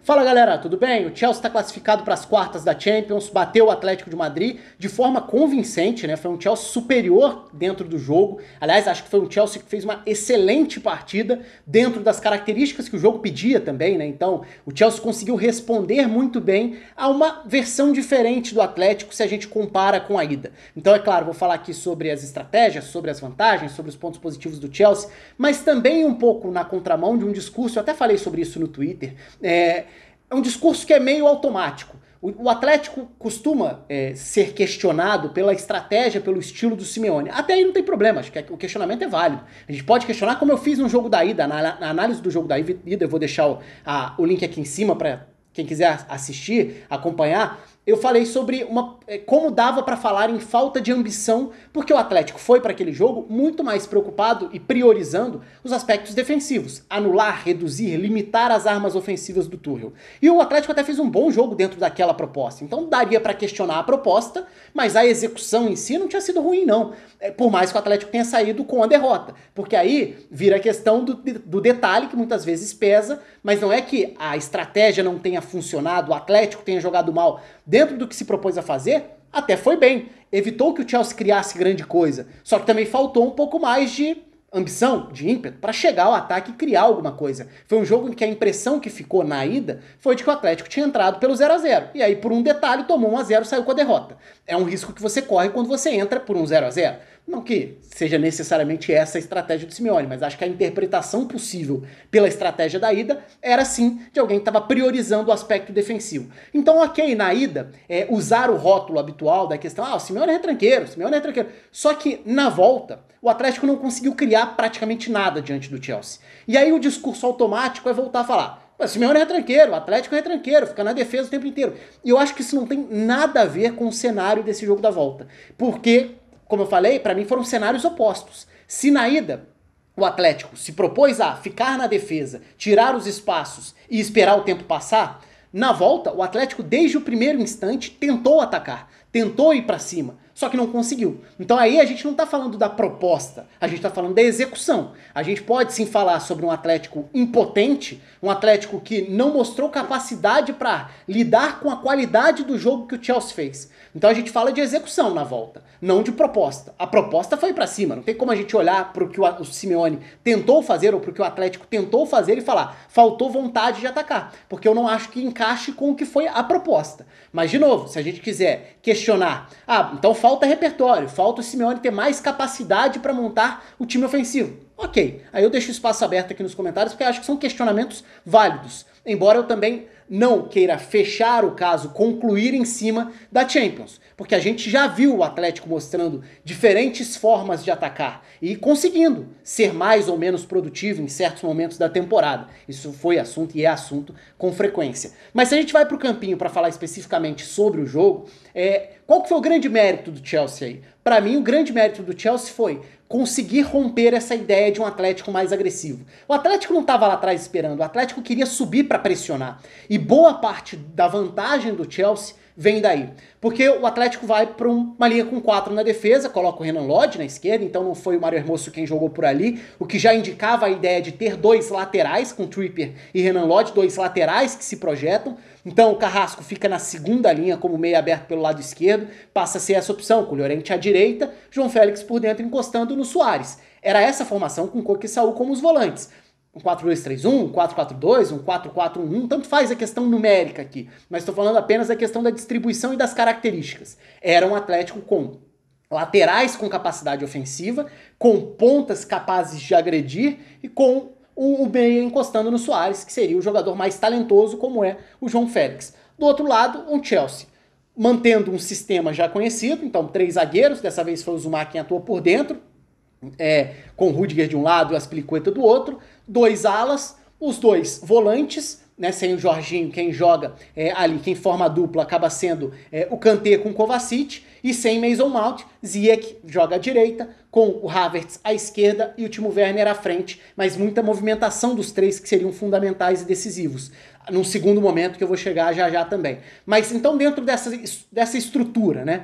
Fala galera, tudo bem? O Chelsea está classificado para as quartas da Champions, bateu o Atlético de Madrid de forma convincente, né? Foi um Chelsea superior dentro do jogo. Aliás, acho que foi um Chelsea que fez uma excelente partida dentro das características que o jogo pedia também, né? Então, o Chelsea conseguiu responder muito bem a uma versão diferente do Atlético se a gente compara com a ida. Então, é claro, vou falar aqui sobre as estratégias, sobre as vantagens, sobre os pontos positivos do Chelsea, mas também um pouco na contramão de um discurso, eu até falei sobre isso no Twitter, é um discurso que é meio automático. O Atlético costuma ser questionado pela estratégia, pelo estilo do Simeone. Até aí não tem problema, acho que o questionamento é válido. A gente pode questionar como eu fiz no jogo da ida, na análise do jogo da ida, eu vou deixar o link aqui em cima para quem quiser assistir, acompanhar. Eu falei sobre como dava para falar em falta de ambição, porque o Atlético foi para aquele jogo muito mais preocupado e priorizando os aspectos defensivos, anular, reduzir, limitar as armas ofensivas do Tuchel. E o Atlético até fez um bom jogo dentro daquela proposta, então daria para questionar a proposta, mas a execução em si não tinha sido ruim não, por mais que o Atlético tenha saído com a derrota, porque aí vira a questão do detalhe que muitas vezes pesa, mas não é que a estratégia não tenha funcionado, o Atlético tenha jogado mal. Dentro do que se propôs a fazer, até foi bem. Evitou que o Chelsea criasse grande coisa. Só que também faltou um pouco mais de ambição, de ímpeto, para chegar ao ataque e criar alguma coisa. Foi um jogo em que a impressão que ficou na ida foi de que o Atlético tinha entrado pelo 0-0. E aí, por um detalhe, tomou 1-0 e saiu com a derrota. É um risco que você corre quando você entra por um 0-0. Não que seja necessariamente essa a estratégia do Simeone, mas acho que a interpretação possível pela estratégia da ida era sim de alguém que estava priorizando o aspecto defensivo. Então, ok, na ida, usar o rótulo habitual da questão, o Simeone é retranqueiro, o Simeone é retranqueiro. Só que na volta, o Atlético não conseguiu criar praticamente nada diante do Chelsea. E aí o discurso automático é voltar a falar: o Simeone é retranqueiro, o Atlético é retranqueiro, fica na defesa o tempo inteiro. E eu acho que isso não tem nada a ver com o cenário desse jogo da volta. Porque, como eu falei, para mim foram cenários opostos. Se na ida o Atlético se propôs a ficar na defesa, tirar os espaços e esperar o tempo passar, na volta o Atlético desde o primeiro instante tentou atacar, tentou ir para cima, só que não conseguiu. Então aí a gente não tá falando da proposta, a gente tá falando da execução. A gente pode sim falar sobre um Atlético impotente, um Atlético que não mostrou capacidade para lidar com a qualidade do jogo que o Chelsea fez. Então a gente fala de execução na volta, não de proposta. A proposta foi para cima, não tem como a gente olhar para o que o Simeone tentou fazer ou para o que o Atlético tentou fazer e falar: faltou vontade de atacar, porque eu não acho que encaixe com o que foi a proposta. Mas de novo, se a gente quiser questionar, então falta repertório, falta o Simeone ter mais capacidade para montar o time ofensivo. Ok, aí eu deixo o espaço aberto aqui nos comentários, porque eu acho que são questionamentos válidos. Embora eu também não queira fechar o caso, concluir em cima da Champions. Porque a gente já viu o Atlético mostrando diferentes formas de atacar e conseguindo ser mais ou menos produtivo em certos momentos da temporada. Isso foi assunto e é assunto com frequência. Mas se a gente vai para o campinho para falar especificamente sobre o jogo, qual que foi o grande mérito do Chelsea aí? Para mim, o grande mérito do Chelsea foi conseguir romper essa ideia de um Atlético mais agressivo. O Atlético não estava lá atrás esperando, o Atlético queria subir para pressionar. E boa parte da vantagem do Chelsea vem daí. Porque o Atlético vai para uma linha com 4 na defesa, coloca o Renan Lodge na esquerda, então não foi o Mário Hermoso quem jogou por ali, o que já indicava a ideia de ter dois laterais, com Trippier e Renan Lodge, dois laterais que se projetam. Então o Carrasco fica na segunda linha como meio aberto pelo lado esquerdo, passa a ser essa opção, com o Llorente à direita, João Félix por dentro encostando no Suárez. Era essa formação com Coque e Saúl como os volantes. Um 4-2-3-1, um 4-4-2, um 4-4-1, tanto faz a questão numérica aqui, mas estou falando apenas da questão da distribuição e das características. Era um Atlético com laterais com capacidade ofensiva, com pontas capazes de agredir e com o meia encostando no Suárez, que seria o jogador mais talentoso, como é o João Félix. Do outro lado, um Chelsea mantendo um sistema já conhecido, então 3 zagueiros, dessa vez foi o Zuma quem atuou por dentro, com o Rudiger de um lado e o Azpilicueta do outro, 2 alas, os 2 volantes, né, sem o Jorginho, quem joga ali, quem forma a dupla acaba sendo o Kanté com o Kovacic, e sem Mason Mount, Ziyech joga à direita, com o Havertz à esquerda e o Timo Werner à frente, mas muita movimentação dos 3 que seriam fundamentais e decisivos, num segundo momento que eu vou chegar já já também. Mas então dentro dessa estrutura, né,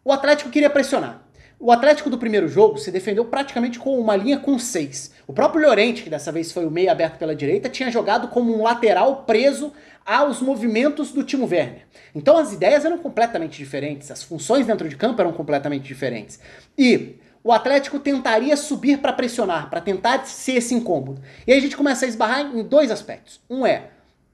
o Atlético queria pressionar. O Atlético do primeiro jogo se defendeu praticamente com uma linha com 6. O próprio Llorente, que dessa vez foi o meio aberto pela direita, tinha jogado como um lateral preso aos movimentos do Timo Werner. Então as ideias eram completamente diferentes, as funções dentro de campo eram completamente diferentes. E o Atlético tentaria subir para pressionar, para tentar ser esse incômodo. E aí a gente começa a esbarrar em dois aspectos. Um é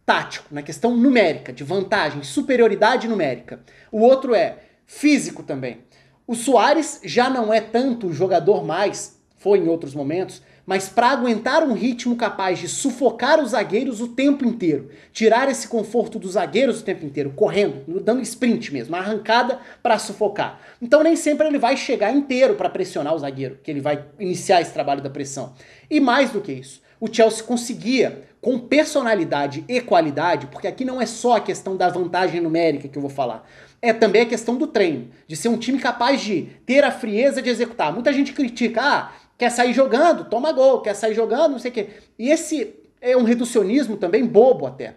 tático, na questão numérica, de vantagem, superioridade numérica. O outro é físico também. O Suárez já não é tanto o jogador mais, foi em outros momentos, mas para aguentar um ritmo capaz de sufocar os zagueiros o tempo inteiro, tirar esse conforto dos zagueiros o tempo inteiro, correndo, dando sprint mesmo, uma arrancada para sufocar. Então nem sempre ele vai chegar inteiro para pressionar o zagueiro, que ele vai iniciar esse trabalho da pressão. E mais do que isso, o Chelsea conseguia, com personalidade e qualidade, porque aqui não é só a questão da vantagem numérica que eu vou falar, é também a questão do treino, de ser um time capaz de ter a frieza de executar. Muita gente critica, quer sair jogando, toma gol, quer sair jogando, não sei o quê. E esse é um reducionismo também bobo até,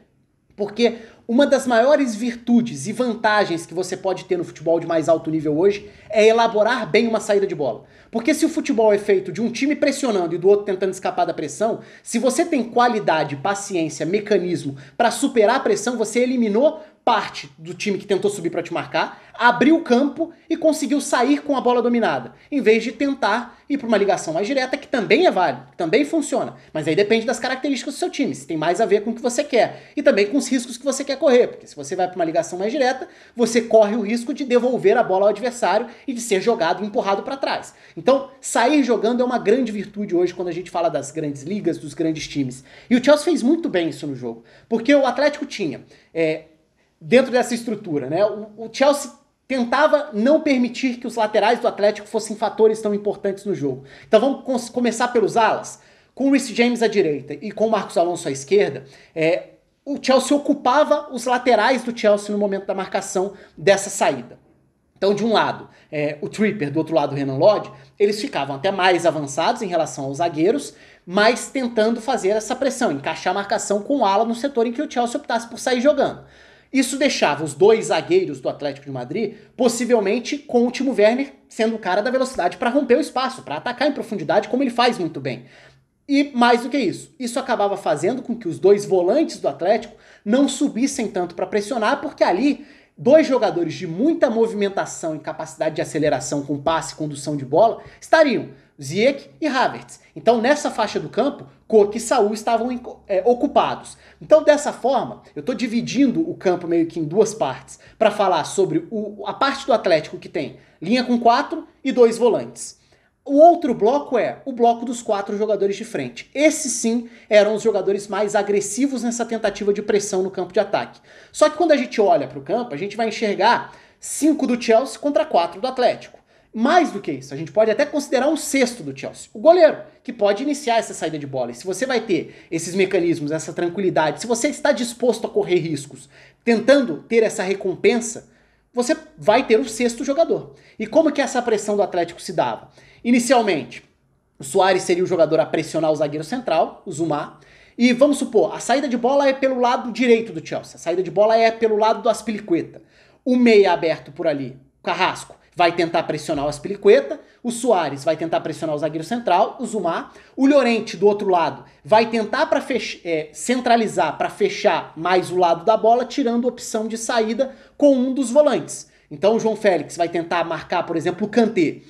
porque uma das maiores virtudes e vantagens que você pode ter no futebol de mais alto nível hoje é elaborar bem uma saída de bola. Porque se o futebol é feito de um time pressionando e do outro tentando escapar da pressão, se você tem qualidade, paciência, mecanismo para superar a pressão, você eliminou parte do time que tentou subir para te marcar, abriu o campo e conseguiu sair com a bola dominada, em vez de tentar ir para uma ligação mais direta, que também é válido, que também funciona, mas aí depende das características do seu time, se tem mais a ver com o que você quer, e também com os riscos que você quer correr, porque se você vai para uma ligação mais direta, você corre o risco de devolver a bola ao adversário e de ser jogado e empurrado para trás. Então, sair jogando é uma grande virtude hoje quando a gente fala das grandes ligas, dos grandes times. E o Chelsea fez muito bem isso no jogo, porque o Atlético tinha dentro dessa estrutura, né? O Chelsea tentava não permitir que os laterais do Atlético fossem fatores tão importantes no jogo. Então vamos começar pelos alas. Com o Reece James à direita e com o Marcos Alonso à esquerda, o Chelsea ocupava os laterais do Chelsea no momento da marcação dessa saída. Então, de um lado, o Trippier, do outro lado, o Renan Lodge, eles ficavam até mais avançados em relação aos zagueiros, mas tentando fazer essa pressão, encaixar a marcação com o ala no setor em que o Chelsea optasse por sair jogando. Isso deixava os dois zagueiros do Atlético de Madrid, possivelmente com o Timo Werner sendo o cara da velocidade para romper o espaço, para atacar em profundidade, como ele faz muito bem. E mais do que isso acabava fazendo com que os dois volantes do Atlético não subissem tanto para pressionar, porque ali dois jogadores de muita movimentação e capacidade de aceleração com passe e condução de bola estariam Ziyech e Havertz. Então nessa faixa do campo, Koke e Saúl estavam ocupados. Então dessa forma, eu estou dividindo o campo meio que em duas partes para falar sobre a parte do Atlético que tem linha com 4 e 2 volantes. O outro bloco é o bloco dos 4 jogadores de frente. Esses sim eram os jogadores mais agressivos nessa tentativa de pressão no campo de ataque. Só que quando a gente olha para o campo, a gente vai enxergar 5 do Chelsea contra 4 do Atlético. Mais do que isso, a gente pode até considerar um sexto do Chelsea, o goleiro, que pode iniciar essa saída de bola. E se você vai ter esses mecanismos, essa tranquilidade, se você está disposto a correr riscos, tentando ter essa recompensa, você vai ter o sexto jogador. E como que essa pressão do Atlético se dava? Inicialmente, o Suárez seria o jogador a pressionar o zagueiro central, o Zuma, e vamos supor, a saída de bola é pelo lado direito do Chelsea, a saída de bola é pelo lado do Azpilicueta. O meia aberto por ali, o Carrasco, vai tentar pressionar o Azpilicueta, o Suárez vai tentar pressionar o zagueiro central, o Zuma, o Llorente do outro lado vai tentar centralizar para fechar mais o lado da bola, tirando a opção de saída com um dos volantes. Então o João Félix vai tentar marcar, por exemplo, o Kanté.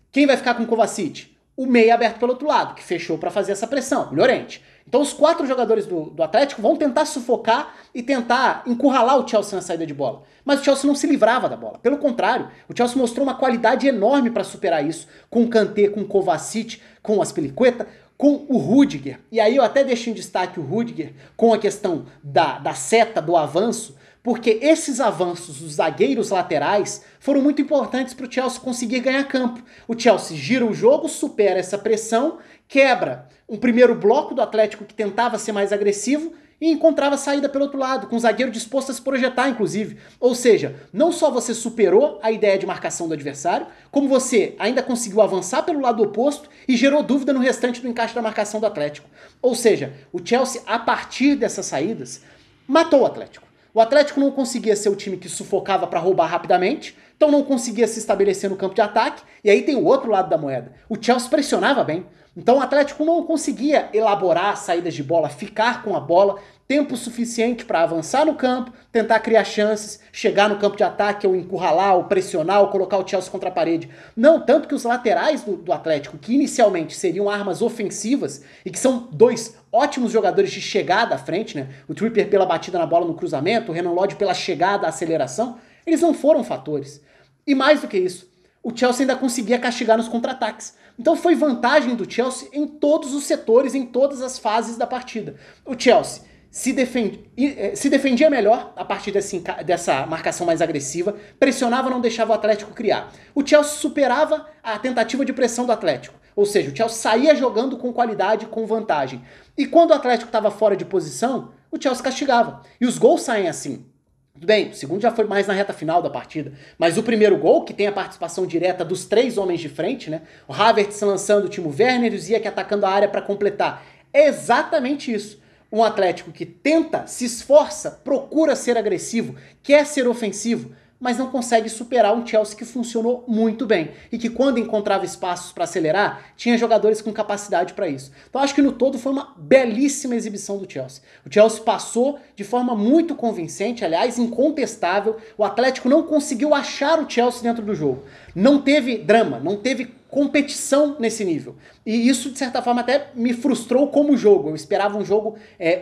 Quem vai ficar com o Kovacic? O meia aberto pelo outro lado, que fechou para fazer essa pressão, o Llorente. Então os 4 jogadores do Atlético vão tentar sufocar e tentar encurralar o Chelsea na saída de bola. Mas o Chelsea não se livrava da bola. Pelo contrário, o Chelsea mostrou uma qualidade enorme para superar isso, com o Kanté, com o Kovacic, com o Azpilicueta, com o Rudiger. E aí eu até deixo em destaque o Rudiger com a questão da seta, do avanço, porque esses avanços dos zagueiros laterais foram muito importantes para o Chelsea conseguir ganhar campo. O Chelsea gira o jogo, supera essa pressão, quebra um primeiro bloco do Atlético que tentava ser mais agressivo e encontrava saída pelo outro lado, com o zagueiro disposto a se projetar, inclusive. Ou seja, não só você superou a ideia de marcação do adversário, como você ainda conseguiu avançar pelo lado oposto e gerou dúvida no restante do encaixe da marcação do Atlético. Ou seja, o Chelsea, a partir dessas saídas, matou o Atlético. O Atlético não conseguia ser o time que sufocava para roubar rapidamente, então não conseguia se estabelecer no campo de ataque, e aí tem o outro lado da moeda. O Chelsea pressionava bem, então o Atlético não conseguia elaborar saídas de bola, ficar com a bola, tempo suficiente para avançar no campo, tentar criar chances, chegar no campo de ataque, ou encurralar, ou pressionar, ou colocar o Chelsea contra a parede. Não, tanto que os laterais do Atlético, que inicialmente seriam armas ofensivas, e que são dois ótimos jogadores de chegada à frente, né? O Trippier pela batida na bola no cruzamento, o Renan Lodge pela chegada, aceleração, eles não foram fatores. E mais do que isso, o Chelsea ainda conseguia castigar nos contra-ataques. Então foi vantagem do Chelsea em todos os setores, em todas as fases da partida. O Chelsea se defendia melhor a partir dessa marcação mais agressiva, pressionava, não deixava o Atlético criar. O Chelsea superava a tentativa de pressão do Atlético, ou seja, o Chelsea saía jogando com qualidade, com vantagem. E quando o Atlético estava fora de posição, o Chelsea castigava. E os gols saem assim. Tudo bem, o segundo já foi mais na reta final da partida, mas o primeiro gol, que tem a participação direta dos três homens de frente, né? O Havertz lançando o Timo Werner e o Ziyech atacando a área para completar. É exatamente isso. Um Atlético que tenta, se esforça, procura ser agressivo, quer ser ofensivo, mas não consegue superar um Chelsea que funcionou muito bem e que quando encontrava espaços para acelerar, tinha jogadores com capacidade para isso. Então acho que no todo foi uma belíssima exibição do Chelsea. O Chelsea passou de forma muito convincente, aliás, incontestável. O Atlético não conseguiu achar o Chelsea dentro do jogo. Não teve drama, não teve competição nesse nível. E isso, de certa forma, até me frustrou como jogo. Eu esperava um jogo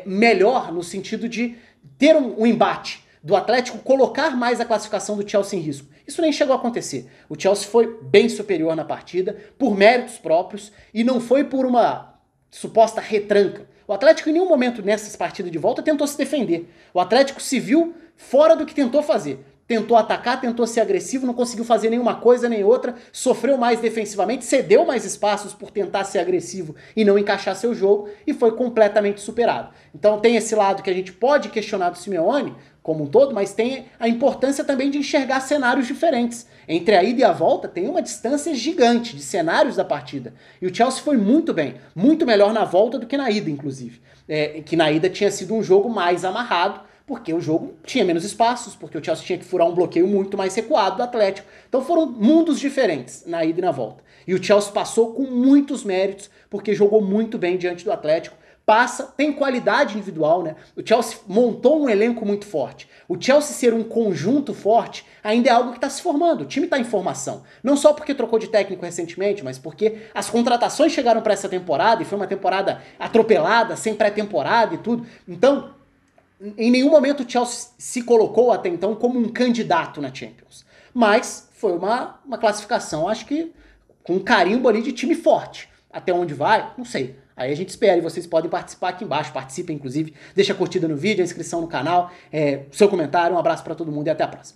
melhor no sentido de ter um embate, do Atlético colocar mais a classificação do Chelsea em risco. Isso nem chegou a acontecer. O Chelsea foi bem superior na partida, por méritos próprios, e não foi por uma suposta retranca. O Atlético em nenhum momento nessas partidas de volta tentou se defender. O Atlético se viu fora do que tentou fazer. Tentou atacar, tentou ser agressivo, não conseguiu fazer nenhuma coisa nem outra, sofreu mais defensivamente, cedeu mais espaços por tentar ser agressivo e não encaixar seu jogo, e foi completamente superado. Então tem esse lado que a gente pode questionar do Simeone como um todo, mas tem a importância também de enxergar cenários diferentes. Entre a ida e a volta tem uma distância gigante de cenários da partida. E o Chelsea foi muito bem, muito melhor na volta do que na ida, inclusive. Que na ida tinha sido um jogo mais amarrado, porque o jogo tinha menos espaços, porque o Chelsea tinha que furar um bloqueio muito mais recuado do Atlético. Então foram mundos diferentes na ida e na volta. E o Chelsea passou com muitos méritos, porque jogou muito bem diante do Atlético. Tem qualidade individual, né? O Chelsea montou um elenco muito forte. O Chelsea ser um conjunto forte ainda é algo que está se formando. O time está em formação. Não só porque trocou de técnico recentemente, mas porque as contratações chegaram para essa temporada e foi uma temporada atropelada, sem pré-temporada e tudo. Então, em nenhum momento o Chelsea se colocou até então como um candidato na Champions. Mas foi uma classificação, acho que com um carimbo ali de time forte. Até onde vai? Não sei. Aí a gente espera e vocês podem participar aqui embaixo. Participem, inclusive. Deixa a curtida no vídeo, a inscrição no canal, seu comentário. Um abraço para todo mundo e até a próxima.